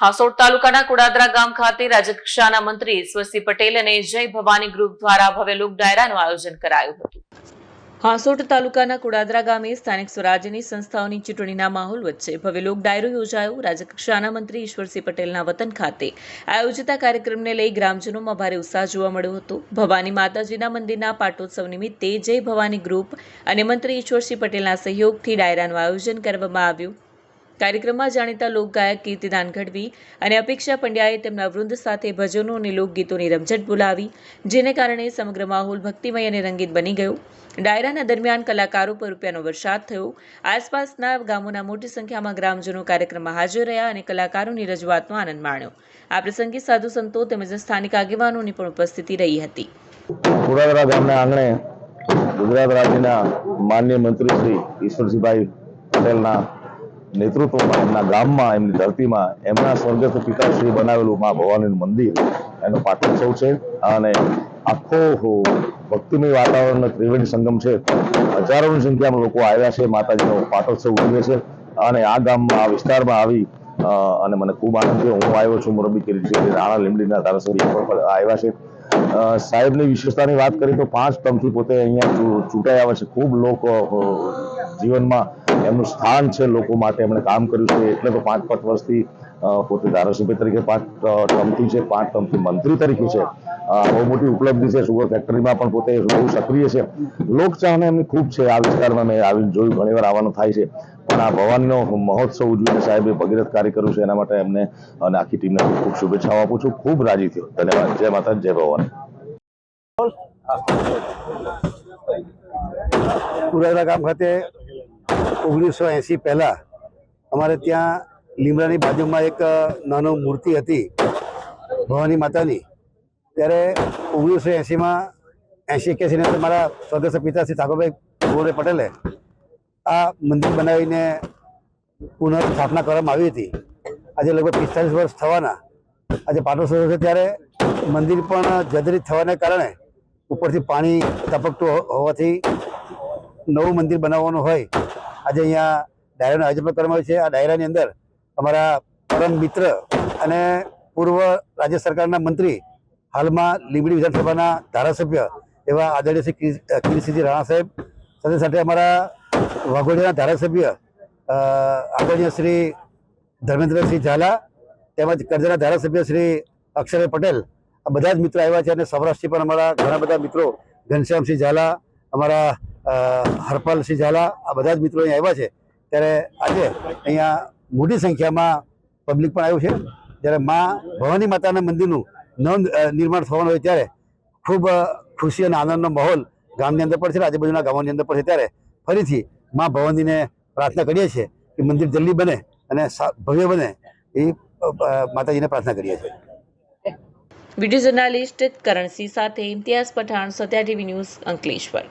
હાસોડ તાલુકાના કુડાદરા ગામ ખાતે રાજ્યકક્ષાના મંત્રી ઈશ્વરસિંહ પટેલ અને જય ભવાની ગ્રુપ દ્વારા ભવ્ય લોક ડાયરાનું આયોજન કરાયું હતું। હાસોડ તાલુકાના કુડાદરા ગામે સ્થાનિક સ્વરાજ્યની સંસ્થાઓની ચૂંટણીના માહોલ વચ્ચે ભવ્ય લોક ડાયરો યોજાયો। રાજ્યકક્ષાના મંત્રી ઈશ્વરસિંહ પટેલના વતન ખાતે આયોજિત કાર્યક્રમને લઈ ગ્રામજનોમાં ભારે ઉત્સાહ જોવા મળ્યો હતો। ભવાની માતાજીના મંદિરના પાટોત્સવ નિમિત્તે જય ભવાની ગ્રુપ અને મંત્રી ઈશ્વરસિંહ પટેલના સહયોગથી ડાયરાનું આયોજન કરવામાં આવ્યું। કાર્યક્રમમાં જાણીતા લોકગાયક કીર્તિદાન ગઢવી અને અપેક્ષા પંડ્યાએ તેમના વૃંદ સાથે ભજનો અને લોકગીતોની રમઝટ બોલાવી, જેને કારણે સમગ્ર માહોલ ભક્તિમય અને રંગીન બની ગયો। ડાયરાના દરમિયાન કલાકારો પર રૂપિયાનો વરસાદ થયો। આસપાસના ગામોના મોટી સંખ્યામાં ગ્રામજનો કાર્યક્રમમાં હાજર રહ્યા અને કલાકારોની રજૂઆતનો આનંદ માણ્યો। આ પ્રસંગે સાધુ સંતો તેમજ સ્થાનિક આગેવાનોની પણ ઉપસ્થિતિ રહી હતી। કુડાદરા ગામના આંગણે ગુજરાત રાજ્યના માનનીય મંત્રી શ્રી ઈશ્વરસિંહભાઈ પટેલના નેતૃત્વમાં એમના ગામમાં, એમની ધરતીમાં એમના સ્વર્ગસ્થ પિતાશ્રી બનાવેલું મા ભવાનીનું મંદિર એનો પાટોત્સવ છે અને આખો ભક્તિમય વાતાવરણનો ત્રિવેણી સંગમ છે। હજારોની સંખ્યામાં લોકો આવ્યા છે, માતાજીનો પાટોત્સવ ઉજવે છે અને આ ગામમાં, આ વિસ્તારમાં આવી અને મને ખૂબ આનંદ છે। હું આવ્યો છું મોરબી કિરીટસિંહ રાણા લીંબડીના ધારાસભ્ય પણ આવ્યા છે। સાહેબની વિશેષતાની વાત કરીએ તો 5 ટર્મથી પોતે અહીંયા ચૂંટાઈ આવે છે। ખૂબ લોકો જીવનમાં એમનું સ્થાન છે, લોકો માટે એમણે કામ કર્યું છે, એટલે તો 5 વર્ષથી પોતે ધારાસભ્ય તરીકે 5 ટર્મથી છે, 5 ટર્મથી મંત્રી તરીકે છે। બહુ મોટી ઉપલબ્ધિ છે। સુગર ફેક્ટરીમાં પણ પોતે બહુ સક્રિય છે। લોકચાહના એમની ખૂબ છે। આ વિસ્તારમાં મેં આવીને જોયું, ઘણીવાર આવવાનું થાય છે, પણ આ ભવાનીનો મહોત્સવ ઉજવીને સાહેબે ભગીરથ કાર્ય કર્યું છે। એના માટે એમને અને આખી ટીમને ખૂબ શુભેચ્છાઓ આપું છું। ખૂબ રાજી થયો। ધન્યવાદ। જય માતા, જય ભવાની। કુડાદરા ગામ ખાતે 1980 પહેલા અમારે ત્યાં લીમડાની બાજુમાં એક નાનો મૂર્તિ હતી ભવાની માતાની। ત્યારે 1980માં 80-81ની અંદર મારા સ્વર્ગસ્થ પિતા શ્રી ઠાકોરભાઈ ગોરે પટેલે આ મંદિર બનાવીને પુનઃસ્થાપના કરવામાં આવી હતી। આજે લગભગ 45 વર્ષ થવાના આજે પાટોત્સવ છે, ત્યારે મંદિર પણ જર્જરિત થવાને કારણે ઉપરથી પાણી ટપકતું હોવાથી નવું મંદિર બનાવવાનું હોય આજે અહીંયા ડાયરાનું આયોજન પણ કરવામાં આવ્યું છે। આ ડાયરાની અંદર અમારા પરમ મિત્ર અને પૂર્વ રાજ્ય સરકારના મંત્રી, હાલમાં લીંબડી વિધાનસભાના ધારાસભ્ય એવા આદરણીય શ્રી કિરીટસિંહ રાણા સાહેબ, સાથે સાથે અમારા વાઘોડિયાના ધારાસભ્ય આદરણીય શ્રી ધર્મેન્દ્રસિંહ ઝાલા, તેમજ કરજણના ધારાસભ્ય શ્રી અક્ષરભાઈ પટેલ, આ બધા જ મિત્રો આવ્યા છે અને સૌરાષ્ટ્રથી પણ અમારા ઘણા બધા મિત્રો, ઘનશ્યામસિંહ ઝાલા, અમારા હરપાલસિંહ ઝાલા, આ બધા જ મિત્રો અહીંયા આવ્યા છે। ત્યારે આજે અહીંયા મોટી સંખ્યામાં પબ્લિક પણ આવ્યું છે। જ્યારે મા ભવાની માતાના મંદિરનું નિર્માણ થવાનું હોય ત્યારે ખૂબ ખુશી અને આનંદનો માહોલ ગામની અંદર પણ છે, આજુબાજુના ગામોની અંદર પણ છે। ત્યારે ફરીથી મા ભવાનીને પ્રાર્થના કરીએ છીએ કે મંદિર જલ્દી બને અને ભવ્ય બને, એ માતાજીને પ્રાર્થના કરીએ છીએ। વિડીયો જર્નાલિસ્ટ કરણસિંહ સાથે ઇમ્તિયાઝ પઠાણ, સત્યા ટીવી ન્યૂઝ, અંકલેશ્વર।